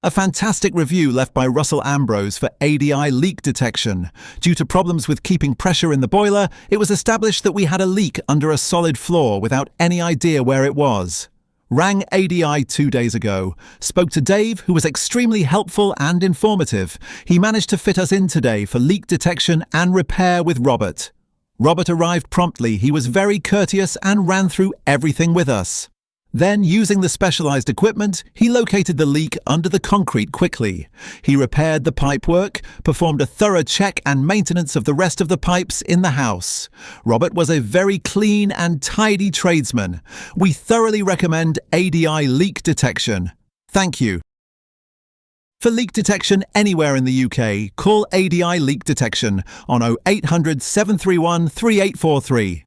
A fantastic review left by Russell Ambrose for ADI leak detection. Due to problems with keeping pressure in the boiler, it was established that we had a leak under a solid floor without any idea where it was. Rang ADI 2 days ago. Spoke to Dave, who was extremely helpful and informative. He managed to fit us in today for leak detection and repair with Robert. Robert arrived promptly. He was very courteous and ran through everything with us. Then, using the specialized equipment, he located the leak under the concrete quickly. He repaired the pipework, performed a thorough check and maintenance of the rest of the pipes in the house. Robert was a very clean and tidy tradesman. We thoroughly recommend ADI leak detection. Thank you. For leak detection anywhere in the UK, call ADI Leak Detection on 0800 731 3843.